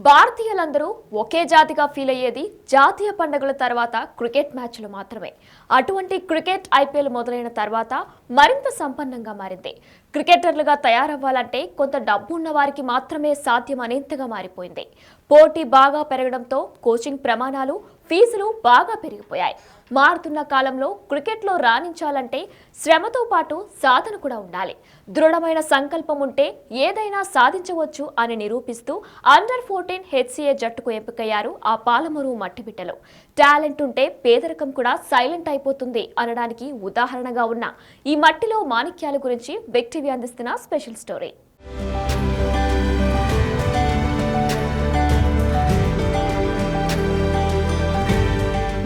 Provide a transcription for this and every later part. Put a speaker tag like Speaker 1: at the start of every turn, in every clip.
Speaker 1: భారతీయులందరూ ఒకే జాతిగా ఫీల్ అయ్యేది జాతీయ పండుగల తర్వాత క్రికెట్ మ్యాచ్లు మాత్రమే. అటువంటి క్రికెట్ ఐపీఎల్ మొదలైన తర్వాత మరింత సంపన్నంగా మారింది. క్రికెటర్లుగా తయారవ్వాలంటే కొంత డబ్బు ఉన్న వారికి మాత్రమే సాధ్యం అనేంతగా మారిపోయింది. పోటీ బాగా పెరగడంతో కోచింగ్ ప్రమాణాలు, ఫీజులు బాగా పెరిగిపోయాయి. మారుతున్న కాలంలో క్రికెట్లో రాణించాలంటే శ్రమతో పాటు సాధన కూడా ఉండాలి. దృఢమైన సంకల్పం ఉంటే ఏదైనా సాధించవచ్చు అని నిరూపిస్తూ అండర్-14 హెచ్సిఏ జట్టుకు ఎంపికయ్యారు ఆ పాలమూరు మట్టిబిడ్డలు. టాలెంట్ ఉంటే పేదరికం కూడా సైలెంట్ అయిపోతుంది అనడానికి ఉదాహరణగా ఉన్న ఈ మట్టిలో మాణిక్యాల గురించి బిగ్ టీవీ అందిస్తున్న స్పెషల్ స్టోరీ.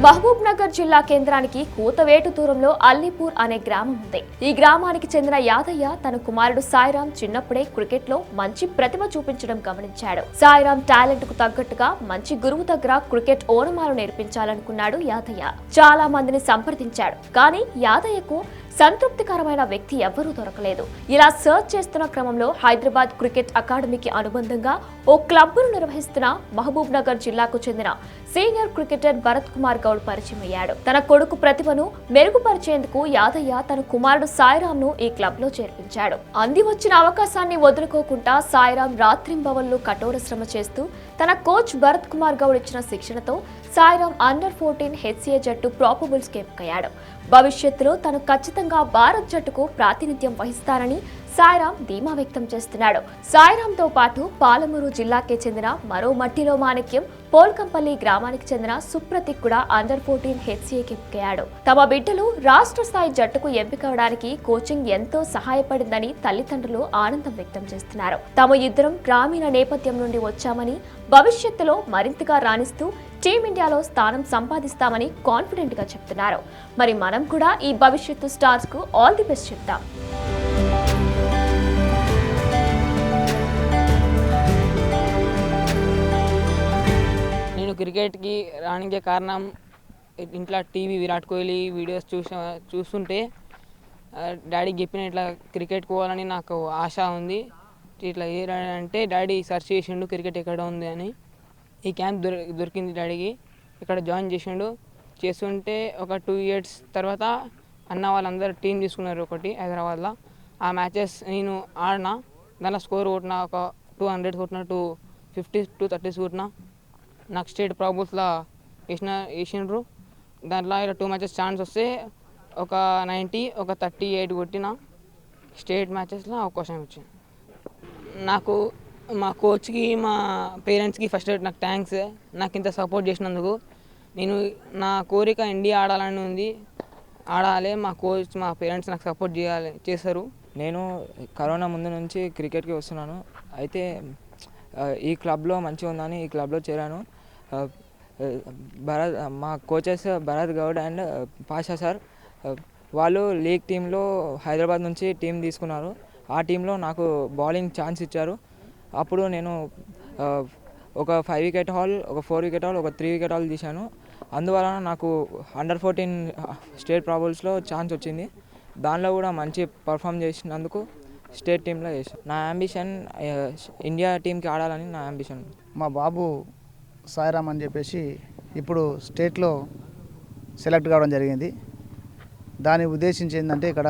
Speaker 1: మహబూబ్ నగర్ జిల్లా కేంద్రానికి కూతవేటు దూరంలో అల్లీపూర్ అనే గ్రామం ఉంది. ఈ గ్రామానికి చెందిన యాదయ్య తన కుమారుడు సాయిరాం చిన్నప్పుడే క్రికెట్ లో మంచి ప్రతిభ చూపించడం గమనించాడు. సాయిరాం టాలెంట్ కు తగ్గట్టుగా మంచి గురువు దగ్గర క్రికెట్ ఓనమాలు నేర్పించాలనుకున్నాడు యాదయ్య. చాలా మందిని సంప్రదించాడు, కానీ యాదయ్యకు సంతృప్తికరమైన వ్యక్తి ఎవ్వరూ దొరకలేదు. ఇలా సర్చ్ చేస్తున్న క్రమంలో హైదరాబాద్ క్రికెట్ అకాడమీకి అనుబంధంగా ఓ క్లబ్ను నిర్వహిస్తున్న మహబూబ్ నగర్ జిల్లాకు చెందిన సీనియర్ క్రికెటర్ భరత్ కుమార్ గౌడ్ పరిచయం అయ్యాడు. తన కొడుకు ప్రతిభను మెరుగుపరిచేందుకు యాదయ్య తన కుమారుడు సాయిరాంను ఈ క్లబ్ లో చేర్పించాడు. అంది వచ్చిన అవకాశాన్ని వదులుకోకుండా సాయిరాం రాత్రింబవళ్లు కఠోర శ్రమ చేస్తూ తన కోచ్ భరత్ కుమార్ గౌడ్ ఇచ్చిన శిక్షణతో సాయిరాం అండర్-14 హెచ్సిఏ జట్టు ప్రాపబుల్స్ ఎంపికయ్యాడు. భవిష్యత్తులో తను ఖచ్చితంగా భారత్ జట్టుకు ప్రాతినిధ్యం వహిస్తానని సాయిరాం ధీమా వ్యక్తం చేస్తున్నాడు. సాయిరాంతో పాటు పాలమూరు జిల్లాకే చెందిన మరో మట్టిలో మాణిక్యం పోల్కంపల్లి గ్రామానికి చెందిన సుప్రతీక్ కూడా అండర్-14 హెచ్సిఏకి ఎంపికయ్యాడు. తమ బిడ్డలు రాష్ట్ర స్థాయి జట్టుకు ఎంపికవడానికి కోచింగ్ ఎంతో సహాయపడిందని తల్లిదండ్రులు ఆనందం వ్యక్తం చేస్తున్నారు. తాము ఇద్దరం గ్రామీణ నేపథ్యం నుండి వచ్చామని, భవిష్యత్తులో మరింతగా రాణిస్తూ టీమిండియాలో స్థానం సంపాదిస్తామని కాన్ఫిడెంట్ గా చెప్తున్నారు. మరి మనం కూడా ఈ భవిష్యత్తు స్టార్స్ కు ఆల్ ది బెస్ట్ చెప్తాం.
Speaker 2: నేను క్రికెట్కి రానికే కారణం ఇంట్లో టీవీ విరాట్ కోహ్లీ వీడియోస్ చూస్తుంటే డాడీకి చెప్పిన ఇట్లా క్రికెట్ పోవాలని నాకు ఆశ ఉంది. ఇట్లా అంటే డాడీ సెర్చ్ చేసిండు క్రికెట్ ఎక్కడ ఉంది అని. ఈ క్యాంప్ దొరికింది డాడీకి, ఇక్కడ జాయిన్ చేస్తుంటే ఒక 2 years తర్వాత అన్న వాళ్ళందరూ టీం తీసుకున్నారు ఒకటి హైదరాబాద్లో. ఆ మ్యాచెస్ నేను ఆడినా, దాంట్లో స్కోర్ కొట్టిన, ఒక 200 కొట్టిన, 250 230 కొట్టిన. నాకు స్టేట్ ప్రాబుల్స్లో వేసిండ్రు. దాంట్లో ఇలా 2 matches ఛాన్స్ వస్తే ఒక 90 ఒక 38 కొట్టిన. స్టేట్ మ్యాచెస్లో అవకాశం వచ్చింది. నాకు మా కోచ్కి, మా పేరెంట్స్కి ఫస్ట్ నాకు థ్యాంక్స్. నాకు ఇంత సపోర్ట్ చేసినందుకు. నేను నా కోరిక ఇండియా ఆడాలని ఉంది, ఆడాలి. మా కోచ్, మా పేరెంట్స్ నాకు సపోర్ట్ చేస్తారు.
Speaker 3: నేను కరోనా ముందు నుంచి క్రికెట్కి వస్తున్నాను. అయితే ఈ క్లబ్లో మంచిగా ఉందని ఈ క్లబ్లో చేరాను. మా coaches Bharat Goud and Pasha sir, వాళ్ళు లీగ్ టీంలో హైదరాబాద్ నుంచి టీం తీసుకున్నారు. ఆ టీంలో నాకు బౌలింగ్ ఛాన్స్ ఇచ్చారు. అప్పుడు నేను ఒక 5 wicket haul, ఒక 4 wicket haul, ఒక 3 wicket haul తీశాను. అందువలన నాకు అండర్-14 స్టేట్ ప్రాబుల్స్లో ఛాన్స్ వచ్చింది. దానిలో కూడా మంచి పర్ఫామ్ చేసినందుకు స్టేట్ టీంలో చేశాను. నా అంబిషన్ ఇండియా టీంకి ఆడాలని నా అంబిషన్.
Speaker 4: మా బాబు సాయిరామ్ అని చెప్పేసి ఇప్పుడు స్టేట్లో సెలెక్ట్ కావడం జరిగింది. దాని ఉద్దేశించి ఏంటంటే, ఇక్కడ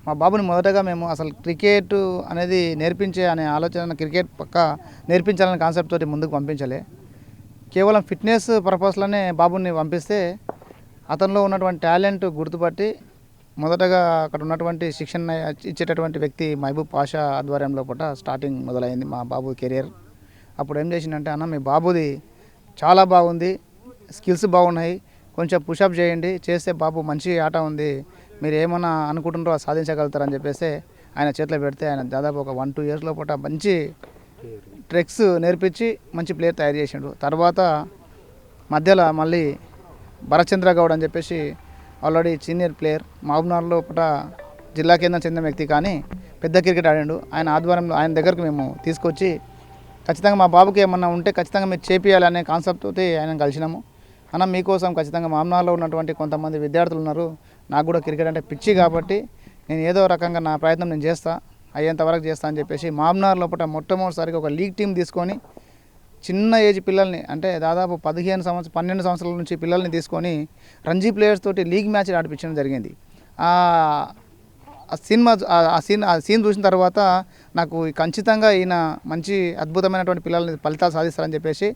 Speaker 4: మా బాబుని మొదటగా మేము అసలు క్రికెట్ అనేది నేర్పించే అనే ఆలోచన, క్రికెట్ పక్క నేర్పించాలనే కాన్సెప్ట్ తోటి ముందుకు పంపించలే. కేవలం ఫిట్నెస్ పర్పస్లోనే బాబుని పంపిస్తే అతనిలో ఉన్నటువంటి టాలెంట్ గుర్తుపట్టి మొదటగా అక్కడ ఉన్నటువంటి శిక్షణ ఇచ్చేటటువంటి వ్యక్తి మహబూబ్ పాషా ఆధ్వర్యంలో పూట స్టార్టింగ్ మొదలైంది మా బాబు కెరియర్. అప్పుడు ఏం చేసిందంటే, అన్న మీ బాబుది చాలా బాగుంది, స్కిల్స్ బాగున్నాయి, కొంచెం పుషప్ చేయండి, చేస్తే బాబు మంచి ఆట ఉంది, మీరు ఏమన్నా అనుకుంటున్నారో అది సాధించగలుగుతారని చెప్పేసి ఆయన చేతిలో పెడితే ఆయన దాదాపు ఒక 1-2 years లోపల మంచి ట్రిక్స్ నేర్పించి మంచి ప్లేయర్ తయారు చేసిండు. తర్వాత మధ్యలో మళ్ళీ భరత్చంద్ర గౌడ్ అని చెప్పేసి ఆల్రెడీ సీనియర్ ప్లేయర్, మహబూబ్నగర్ లోపల జిల్లా కేంద్రం చెందిన వ్యక్తి, కానీ పెద్ద క్రికెట్ ఆడిండు. ఆయన ఆధ్వర్యంలో ఆయన దగ్గరకు మేము తీసుకొచ్చి ఖచ్చితంగా మా బాబుకి ఏమన్నా ఉంటే ఖచ్చితంగా మీరు చేపియాలనే కాన్సెప్ట్ తోటి ఆయన కలిసినాము. అన్న మీకోసం ఖచ్చితంగా మహబూబ్నగర్లో ఉన్నటువంటి కొంతమంది విద్యార్థులు ఉన్నారు, నాకు కూడా క్రికెట్ అంటే పిచ్చి, కాబట్టి నేను ఏదో రకంగా నా ప్రయత్నం నేను చేస్తా, అయ్యేంత వరకు చేస్తా అని చెప్పేసి మహబూబ్నగర్ లోపల మొట్టమొదటిసారిగా ఒక లీగ్ టీం తీసుకొని చిన్న ఏజ్ పిల్లల్ని అంటే దాదాపు 12 సంవత్సరాల నుంచి పిల్లల్ని తీసుకొని రంజీ ప్లేయర్స్ తోటి లీగ్ మ్యాచ్ ఆడిపించడం జరిగింది. ఆ సీన్ చూసిన తర్వాత నాకు ఖచ్చితంగా ఈయన మంచి అద్భుతమైనటువంటి పిల్లల్ని ఫలితాలు సాధిస్తారని చెప్పేసి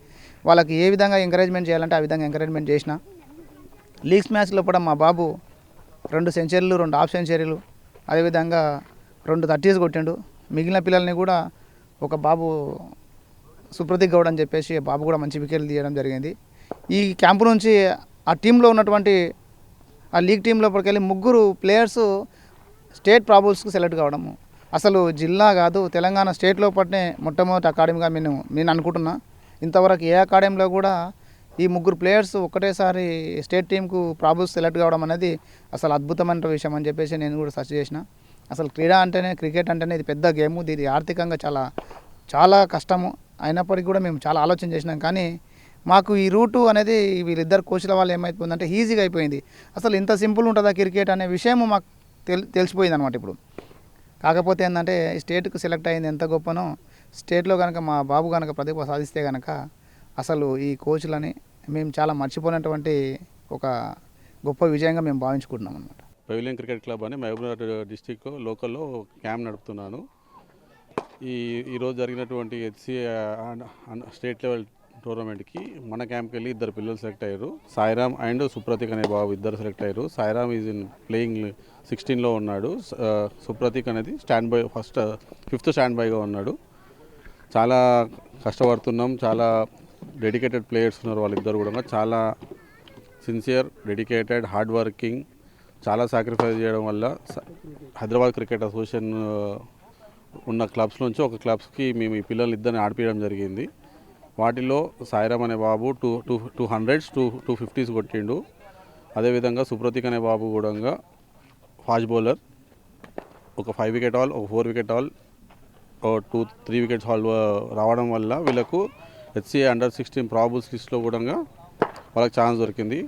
Speaker 4: వాళ్ళకి ఏ విధంగా ఎంకరేజ్మెంట్ చేయాలంటే ఆ విధంగా ఎంకరేజ్మెంట్ చేసిన. లీగ్స్ మ్యాచ్లో కూడా మా బాబు 2 సెంచరీలు 2 హాఫ్ సెంచరీలు అదేవిధంగా 2 30s కొట్టిండు. మిగిలిన పిల్లల్ని కూడా ఒక బాబు సుప్రతీక్ గౌడ్ అని చెప్పేసి బాబు కూడా మంచి వికెట్లు తీయడం జరిగింది. ఈ క్యాంపు నుంచి ఆ టీంలో ఉన్నటువంటి ఆ లీగ్ టీం లోపలికి వెళ్ళి 3 ప్లేయర్స్ స్టేట్ ప్రాబుల్స్కి సెలెక్ట్ కావడము అసలు జిల్లా కాదు తెలంగాణ స్టేట్ లోపలనే మొట్టమొదటి అకాడమీగా నేను అనుకుంటున్నా. ఇంతవరకు ఏ అకాడమీలో కూడా ఈ 3 ప్లేయర్స్ ఒకటేసారి స్టేట్ టీంకు ప్రాబుల్స్ సెలెక్ట్ కావడం అనేది అసలు అద్భుతమైన విషయం అని చెప్పేసి నేను కూడా సెర్చ్ చేసిన. అసలు క్రికెట్ అంటేనే ఇది పెద్ద గేము, ఇది ఆర్థికంగా చాలా కష్టము. అయినప్పటికీ కూడా మేము చాలా ఆలోచన చేసినాం. కానీ మాకు ఈ రూటు అనేది వీళ్ళిద్దరు కోచ్ల వాళ్ళు ఏమైపోయిందంటే ఈజీగా అయిపోయింది. అసలు ఇంత సింపుల్ ఉంటుందా క్రికెట్ అనే విషయం మాకు తెలిసిపోయింది అనమాట. ఇప్పుడు కాకపోతే ఏంటంటే స్టేట్కు సెలెక్ట్ అయింది ఎంత గొప్పనో, స్టేట్లో కనుక మా బాబు కనుక ప్రతిభ సాధిస్తే కనుక అసలు ఈ కోచ్లని మేము చాలా మర్చిపోయినటువంటి ఒక గొప్ప విజయంగా మేము భావించుకుంటున్నాం అనమాట.
Speaker 5: పెవిలియన్ క్రికెట్ క్లబ్ అని మహబూబ్నగర్ డిస్టిక్ లోకల్లో క్యాంప్ నడుపుతున్నాను. ఈరోజు జరిగినటువంటి హెచ్సిఏ స్టేట్ లెవెల్ టోర్నమెంట్కి మన క్యాంప్కి వెళ్ళి 2 పిల్లలు సెలెక్ట్ అయ్యారు. సాయిరామ్ అండ్ సుప్రతీక్ అనే బాబు 2 సెలెక్ట్ అయ్యారు. సాయిరామ్ ఈజ్ ఇన్ ప్లేయింగ్ 16లో ఉన్నాడు. సుప్రతీక్ అనేది స్టాండ్ బై 5th స్టాండ్ బైగా ఉన్నాడు. చాలా కష్టపడుతున్నాం. చాలా డెడికేటెడ్ ప్లేయర్స్ ఉన్నారు. వాళ్ళిద్దరు కూడా చాలా సిన్సియర్, డెడికేటెడ్, హార్డ్ వర్కింగ్, చాలా సాక్రిఫైస్ చేయడం వల్ల హైదరాబాద్ క్రికెట్ అసోసియేషన్ ఉన్న క్లబ్స్ నుంచి ఒక క్లబ్స్కి మేము ఈ పిల్లల్ని ఇద్దరిని ఆడిపించడం జరిగింది. వాటిలో సాయిరామ్ అనే బాబు 200s 250s కొట్టిండు. అదేవిధంగా సుప్రతీక్ అనే బాబు కూడా ఫాస్ట్ బౌలర్, ఒక 5 వికెట్ హాల్, ఒక 4 వికెట్ హాల్, 2-3 వికెట్స్ హాల్ రావడం వల్ల వీళ్ళకు హెచ్సిఏ అండర్-16 ప్రాబుల్స్ లిస్ట్లో కూడా వాళ్ళకి ఛాన్స్ దొరికింది.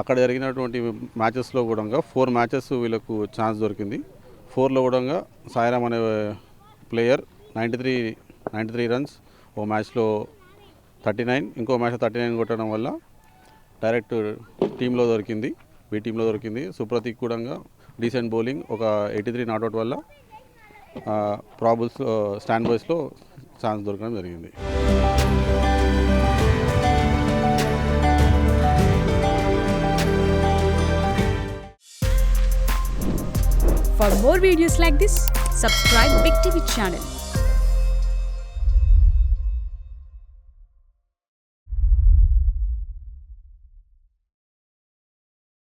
Speaker 5: అక్కడ జరిగినటువంటి మ్యాచెస్లో కూడా 4 మ్యాచెస్ వీళ్ళకు ఛాన్స్ దొరికింది. 4లో కూడా సాయిరామ్ అనే ప్లేయర్ 93 రన్స్, ఓ మ్యాచ్లో 39, ఇంకో మ్యాచ్లో 39 కొట్టడం వల్ల డైరెక్ట్ టీంలో దొరికింది, బి టీంలో దొరికింది. సుప్రతీక్ కూడా డీసెంట్ బౌలింగ్, ఒక 83 నాట్అవుట్ వల్ల ప్రాబుల్స్ స్టాండ్ బాయ్స్లో ఛాన్స్ దొరకడం జరిగింది.
Speaker 6: For more videos like this, subscribe Big TV channel.